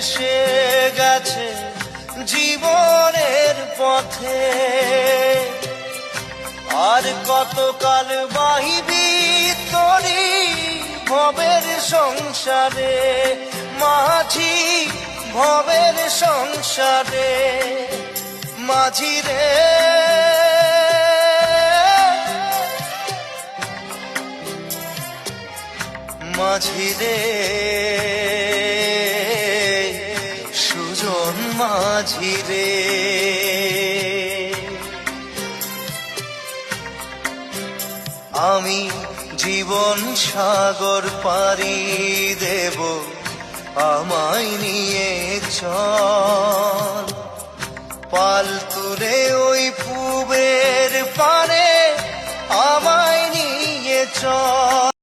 এসে গেছে জীবনের পথে। আর কতকাল বাহিবি তরি ভবের সংসারে, মাঝি ভবের সংসারে। মাঝি রে মাঝি রে সুজন মাঝি রে। আমি জীবন সাগর পাড়ি দেব, আমায় নিয়ে চল। পাল তুলে ওই পুবের পারে আমায় নিয়ে চল।